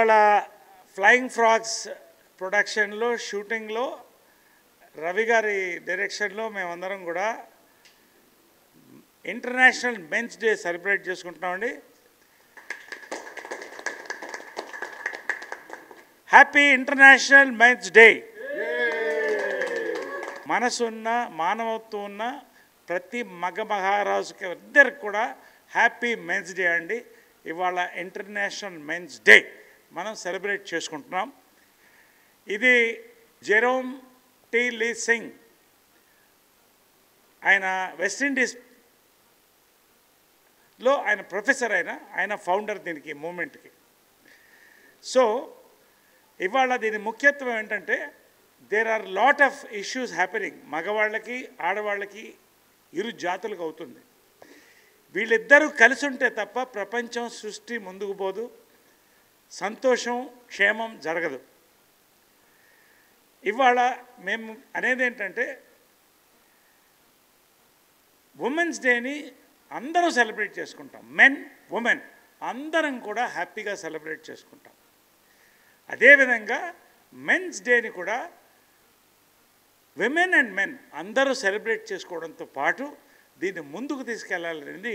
ఇవాళ flying frogs ప్రొడక్షన్లో షూటింగ్లో రవి గారి డైరెక్షన్లో మేమందరం కూడా ఇంటర్నేషనల్ మెన్స్ డే సెలబ్రేట్ చేసుకుంటున్నామండి. Happy international men's day. మనసున్న మానవత్వం ఉన్న ప్రతి మహారాజుకి ఇద్దరికి కూడా హ్యాపీ మెన్స్ డే అండి. ఇవాళ ఇంటర్నేషనల్ మెన్స్ డే మనం సెలబ్రేట్ చేసుకుంటున్నాం. ఇది జెరోమ్ టీ లీ సింగ్, ఆయన వెస్టిండీస్లో ఆయన ప్రొఫెసర్, ఆయన ఫౌండర్ దీనికి మూమెంట్కి. సో ఇవాళ దీని ముఖ్యత్వం ఏంటంటే there are lot of issues happening. మగవాళ్ళకి ఆడవాళ్ళకి ఇరు జాతులకు అవుతుంది. వీళ్ళిద్దరూ కలిసి ఉంటే తప్ప ప్రపంచం సృష్టి ముందుకు పోదు, సంతోషం క్షేమం జరగదు. ఇవాళ మేము అనేది ఏంటంటే ఉమెన్స్ డేని అందరం సెలబ్రేట్ చేసుకుంటాం. మెన్ ఉమెన్ అందరం కూడా హ్యాపీగా సెలబ్రేట్ చేసుకుంటాం. అదేవిధంగా మెన్స్ డేని కూడా విమెన్ అండ్ మెన్ అందరూ సెలబ్రేట్ చేసుకోవడంతో పాటు దీన్ని ముందుకు తీసుకెళ్లాలనేది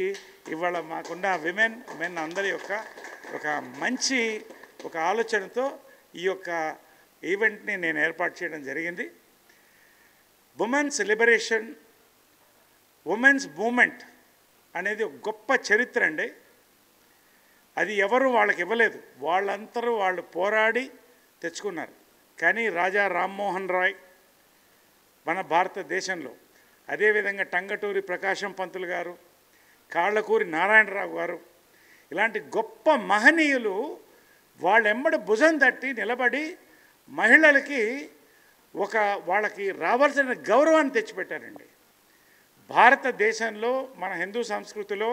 ఇవాళ మాకున్న విమెన్ మెన్ అందరి యొక్క ఒక మంచి ఒక ఆలోచనతో ఈ యొక్క ఈవెంట్ని నేను ఏర్పాటు చేయడం జరిగింది. ఉమెన్స్ లిబరేషన్, ఉమెన్స్ మూమెంట్ అనేది ఒక గొప్ప చరిత్ర అండి. అది ఎవరు వాళ్ళకి ఇవ్వలేదు, వాళ్ళందరూ వాళ్ళు పోరాడి తెచ్చుకున్నారు. కానీ రాజా రామ్మోహన్ రాయ్ మన భారతదేశంలో, అదేవిధంగా టంగటూరి ప్రకాశం పంతులు గారు, కాళ్ళకూరి నారాయణరావు గారు, ఇలాంటి గొప్ప మహనీయులు వాళ్ళెంబడి భుజం తట్టి నిలబడి మహిళలకి వాళ్ళకి రావాల్సిన గౌరవాన్ని తెచ్చిపెట్టారండి. భారతదేశంలో మన హిందూ సంస్కృతిలో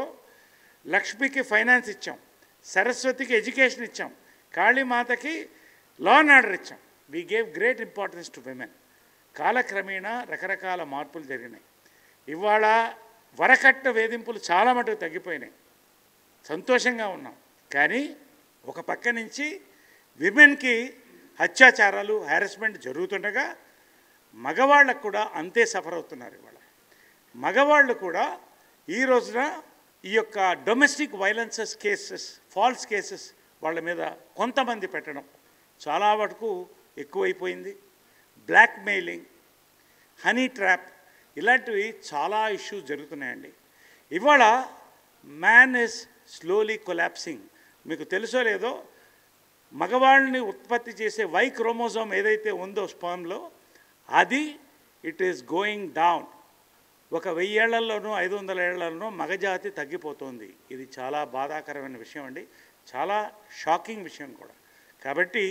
లక్ష్మికి ఫైనాన్స్ ఇచ్చాం, సరస్వతికి ఎడ్యుకేషన్ ఇచ్చాం, కాళీమాతకి లా అండ్ ఆర్డర్ ఇచ్చాం. We gave great importance to women. కాలక్రమేణా రకరకాల మార్పులు జరిగినాయి. ఇవాళ వరకట్న వేధింపులు చాలా మటుకు తగ్గిపోయినాయి, సంతోషంగా ఉన్నాం. కానీ ఒక పక్క నుంచి విమెన్కి అత్యాచారాలు హ్యారస్మెంట్ జరుగుతుండగా మగవాళ్ళకు కూడా అంతే సఫర్ అవుతున్నారు. ఇవాళ మగవాళ్ళు కూడా ఈ రోజున ఈ యొక్క domestic violences cases, false cases వాళ్ళ మీద కొంతమంది పెట్టడం చాలా వరకు ఎక్కువైపోయింది. బ్లాక్మెయిలింగ్, హనీ ట్రాప్, ఇలాంటివి చాలా ఇష్యూస్ జరుగుతున్నాయండి. ఇవాళ మ్యాన్ ఈజ్ స్లోలీ కొలాప్సింగ్. మీకు తెలుసో లేదో, మగవాళ్ళని ఉత్పత్తి చేసే వై క్రోమోజోమ్ ఏదైతే ఉందో స్పర్మ్లో, అది ఇట్ ఈస్ గోయింగ్ డౌన్. ఒక 1000 ఏళ్లలోనూ 500 ఏళ్లలోనూ మగజాతి తగ్గిపోతుంది. ఇది చాలా బాధాకరమైన విషయం అండి, చాలా షాకింగ్ విషయం కూడా. కాబట్టి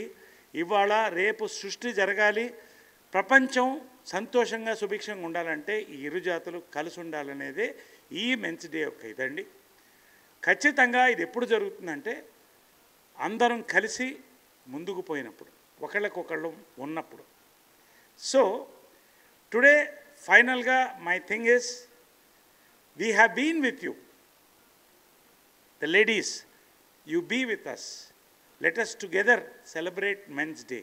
ఇవాళ రేపు సృష్టి జరగాలి, ప్రపంచం సంతోషంగా సుభిక్షంగా ఉండాలంటే ఈ ఇరు జాతులు కలిసి ఉండాలనేదే ఈ మెన్స్ డే యొక్క ఇదండి. ఖచ్చితంగా ఇది ఎప్పుడు జరుగుతుందంటే అందరం కలిసి ముందుకు పోయినప్పుడు, ఒకళ్ళకొకళ్ళు ఉన్నప్పుడు. సో టుడే ఫైనల్గా my thing is, we have been with you, the ladies, you be with us, let us together celebrate men's day.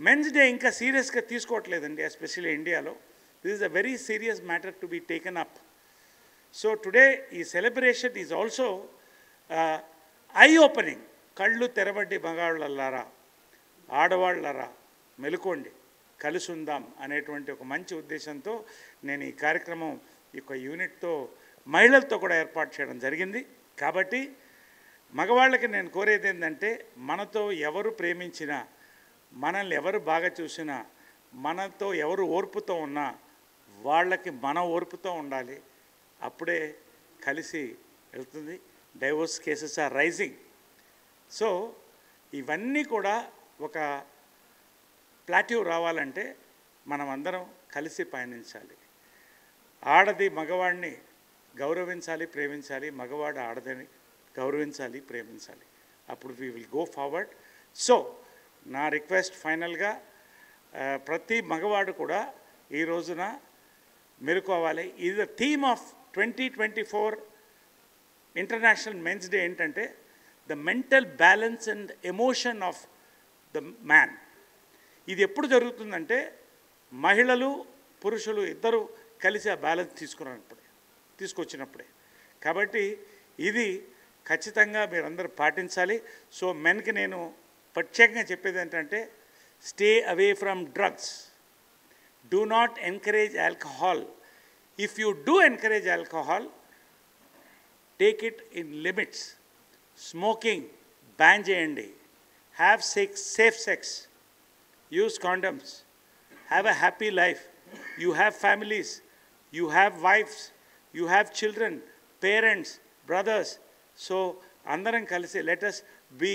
Men's day ఇంకా సీరియస్గా తీసుకోవట్లేదండి, ఎస్పెషల్లీ ఇండియాలో. This is a very serious matter to be taken up. So today ఈ celebration is also eye opening. కళ్ళు తెరబడ్డి మగాళ్ళలారా, ఆడవాళ్ళరా మెలుకోండి, కలిసి ఉందాం అనేటువంటి ఒక మంచి ఉద్దేశంతో నేను ఈ కార్యక్రమం యొక్క యూనిట్తో మహిళలతో కూడా ఏర్పాటు చేయడం జరిగింది. కాబట్టి మగవాళ్ళకి నేను కోరేది ఏంటంటే, మనతో ఎవరు ప్రేమించినా, మనల్ని ఎవరు బాగా చూసినా, మనతో ఎవరు ఓర్పుతో ఉన్నా వాళ్ళకి మన ఓర్పుతో ఉండాలి. అప్పుడే కలిసి వెళ్తుంది. Divorce cases are rising. So ఇవన్నీ కూడా ఒక ప్లాట్యూ రావాలంటే మనం అందరం కలిసి పయనించాలి. ఆడది మగవాడిని గౌరవించాలి, ప్రేమించాలి, మగవాడు ఆడదని గౌరవించాలి, ప్రేమించాలి. అప్పుడు we will go forward. So నా రిక్వెస్ట్ ఫైనల్గా, ప్రతి మగవాడు కూడా ఈ రోజున మెలుకోవాలి. ఇది the theme of 2024 international men's day ఏంటంటే the mental balance and emotion of the man. ఇది ఎప్పుడు జరుగుతుందంటే మహిళలు పురుషులు ఇద్దరు కలిసి ఆ బ్యాలెన్స్ తీసుకొచ్చినప్పుడే. కాబట్టి ఇది ఖచ్చితంగా మీరందరూ పాటించాలి. సో మెన్కి నేను ప్రత్యేకంగా చెప్పేది ఏంటంటే, stay away from drugs, do not encourage alcohol. If you do encourage alcohol, take it in limits. Smoking ban చేయండి. Have safe sex, use condoms, have a happy life. You have families, you have wives, you have children, parents, brothers. So andaram kalisi, let us be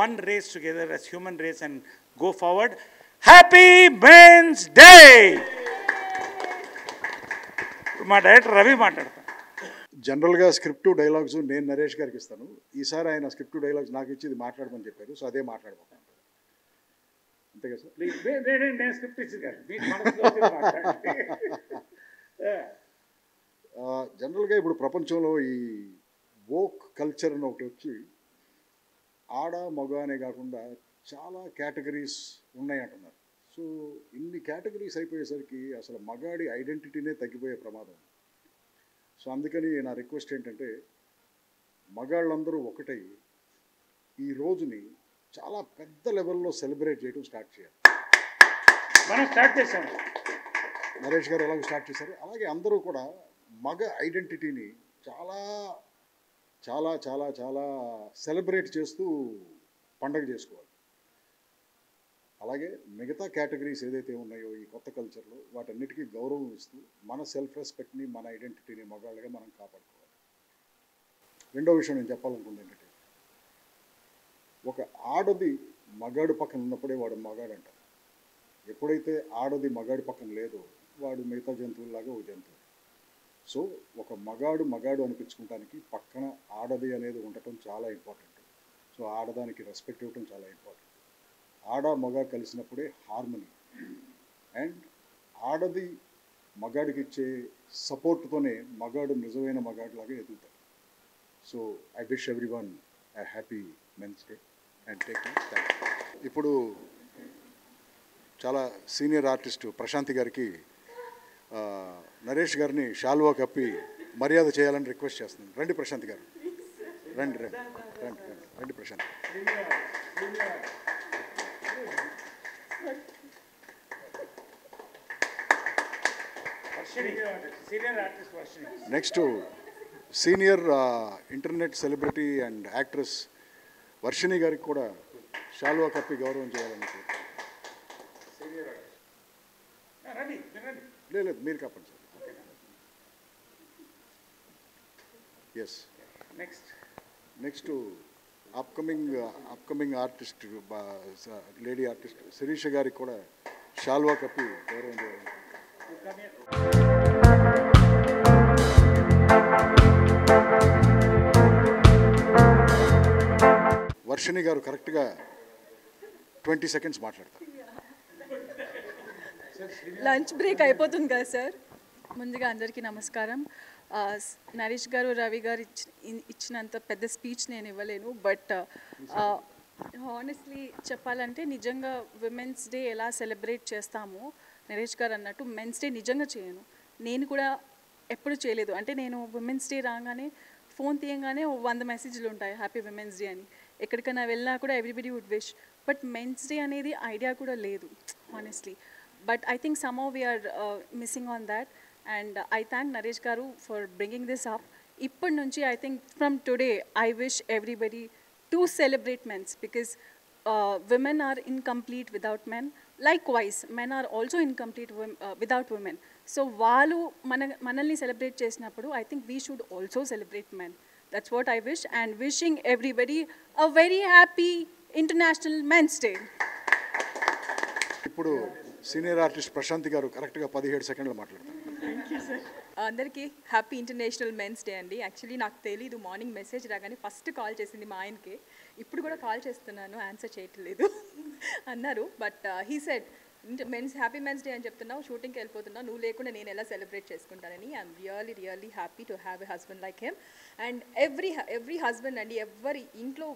one race together as human race and go forward. Happy Men's Day. మా director Ravi మాట్లాడతాను. జనరల్గా script dialogues నేను నరేష్ గారికి ఇస్తాను. ఈసారి ఆయన script dialogues నాకు ఇచ్చి ఇది మాట్లాడమని చెప్పారు. సో అదే మాట్లాడబోతాను. అంతే కదా సార్? నేను స్క్రిప్ట్ ఇచ్చింది కాదు. జనరల్గా ఇప్పుడు ప్రపంచంలో ఈ వోక్ కల్చర్ అని ఒకటి వచ్చి ఆడ మగ అనే కాకుండా చాలా కేటగిరీస్ ఉన్నాయి అంటున్నారు. సో ఇన్ని కేటగిరీస్ అయిపోయేసరికి అసలు మగాడి ఐడెంటిటీనే తగ్గిపోయే ప్రమాదం. సో అందుకని నా రిక్వెస్ట్ ఏంటంటే, మగాళ్ళందరూ ఒకటై ఈ రోజుని చాలా పెద్ద లెవెల్లో సెలబ్రేట్ చేయడం స్టార్ట్ చేయాలి. మనం స్టార్ట్ చేసాము. నరేష్ గారు ఎలాగో స్టార్ట్ చేశారు, అలాగే అందరూ కూడా మగ ఐడెంటిటీని చాలా చాలా చాలా చాలా సెలబ్రేట్ చేస్తూ పండగ చేసుకోవాలి. అలాగే మిగతా కేటగిరీస్ ఏదైతే ఉన్నాయో ఈ కొత్త కల్చర్లో వాటన్నిటికీ గౌరవం ఇస్తూ మన సెల్ఫ్ రెస్పెక్ట్ని, మన ఐడెంటిటీని మగాళ్ళగా మనం కాపాడుకోవాలి. రెండో విషయం నేను చెప్పాలనుకుంది ఏంటంటే, ఒక ఆడది మగాడు పక్కన ఉన్నప్పుడే వాడు మగాడు అంటారు. ఎప్పుడైతే ఆడది మగాడి పక్కన లేదో వాడు మిగతా జంతువులాగా ఒక జంతువు. సో ఒక మగాడు అనిపించుకోవడానికి పక్కన ఆడది అనేది ఉండటం చాలా ఇంపార్టెంట్. సో ఆడదానికి రెస్పెక్ట్ ఇవ్వటం చాలా ఇంపార్టెంట్. ఆడ మగ కలిసినప్పుడే హార్మనీ. అండ్ ఆడది మగాడికి ఇచ్చే సపోర్ట్తోనే మగాడు నిజమైన మగాడిలాగా ఎదుగుతాడు. So I wish everyone a happy men's day and take care. ఇప్పుడు చాలా సీనియర్ ఆర్టిస్టు ప్రశాంతి గారికి నరేష్ గారిని షాల్వా కప్పి మర్యాద చేయాలని రిక్వెస్ట్ చేస్తున్నాను. రండి ప్రశాంతి గారు, రండి రండి రండి రండి రండి Prashanth. Next senior internet celebrity and actress Varshini గారికి కూడా షాల్వా కప్పి గౌరవం చేయాలని. లేదు మీరు కప్పండి sir. Yes, next upcoming artist lady artist Sireesha గారికి కూడా షాల్వా కప్పి గౌరవం చేయాలి. వర్షిణి గారు కరెక్ట్గా 20 seconds మాట్లాడతారు. లంచ్ బ్రేక్ అయిపోతుంది కదా సార్. ముందుగా అందరికీ నమస్కారం. నరేష్ గారు, రవి గారు ఇచ్చినంత పెద్ద స్పీచ్ నేను ఇవ్వలేను. బట్ హానెస్ట్లీ చెప్పాలంటే నిజంగా విమెన్స్ డే ఎలా సెలబ్రేట్ చేస్తామో నరేష్ గారు అన్నట్టు మెన్స్ డే నిజంగా చేయను. నేను కూడా ఎప్పుడు చేయలేదు. అంటే నేను విమెన్స్ డే రాగానే ఫోన్ తీయగానే 100 మెసేజ్లు ఉంటాయి హ్యాపీ విమెన్స్ డే అని. ఎక్కడికైనా వెళ్ళినా కూడా everybody would wish. But men's day అనేది ఐడియా కూడా లేదు honestly. But I think somehow we are missing on that, and I thank Naresh Garu for bringing this up. Ippadi nunchi I think from today I wish everybody to celebrate men's, because women are incomplete without men. Likewise, men are also incomplete without women. So వాళ్ళు మనల్ని celebrate చేసినప్పుడు I think we should also celebrate men. That's what I wish, and wishing everybody a very happy International Men's Day. ఇప్పుడు senior artist Prashanti గారు కరెక్ట్గా 17 సెకండ్లు మాట్లాడతారు. Thank you sir. అందరికీ happy international men's day అండి. యాక్చువల్లీ నాకు తెలీదు, మార్నింగ్ మెసేజ్ రాగానే ఫస్ట్ కాల్ చేసింది మా ఆయనకి. ఇప్పుడు కూడా కాల్ చేస్తున్నాను, ఆన్సర్ చేయట్లేదు అన్నారు. But he said men's happy men's day అని చెప్తున్నావు, షూటింగ్కి వెళ్ళిపోతున్నావు, నువ్వు లేకుండా నేను ఎలా సెలబ్రేట్ చేసుకుంటానని. I'm really happy to have a husband like him. And every husband అండి, ఎవరి ఇంట్లో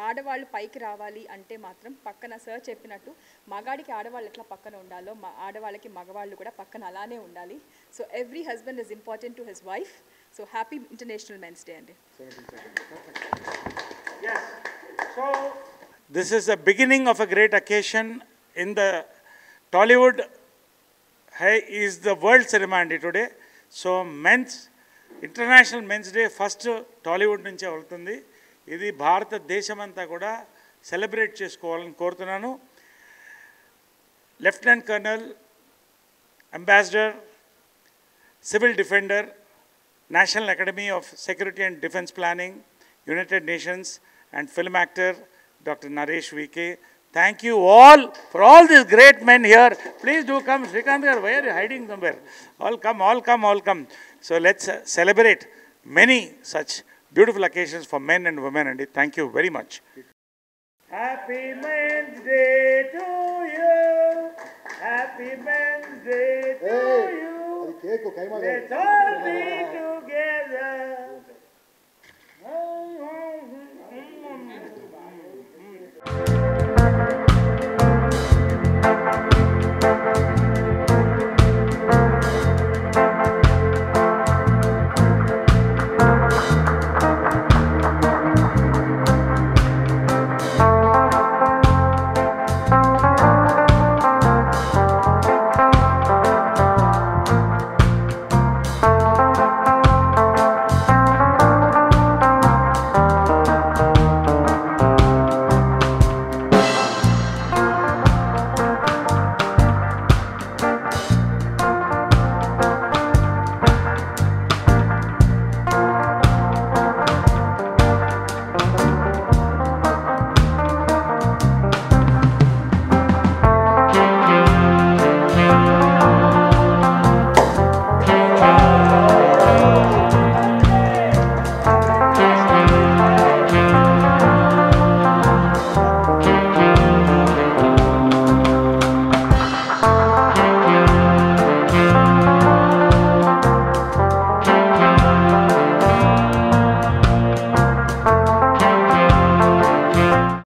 ఆడవాళ్ళు పైకి రావాలి అంటే మాత్రం పక్కన సార్ చెప్పినట్టు మగాడికి ఆడవాళ్ళు ఎట్లా పక్కన ఉండాలో ఆడవాళ్ళకి మగవాళ్ళు కూడా పక్కన అలానే ఉండాలి. So every husband is important to his wife. So happy international men's day అండి. Yes. So, this is the beginning of a great occasion in the Tollywood. Is the World Ceremony today. So, International Men's Day first Tollywood నుంచే వెళ్తుంది. ఇది భారతదేశమంతా కూడా celebrate చేసుకోవాలని కోరుతున్నాను. Lieutenant colonel, ambassador, civil defender, National Academy of Security and Defense Planning, United Nations, and film actor Dr. Naresh VK. Thank you all for all these great men here. Please do come. Srikanth garu, why are you hiding somewhere? All come. So let's celebrate many such beautiful occasions for men and women. And thank you very much. Happy Men's Day to you. Happy Men's Day to you. Let's all be together.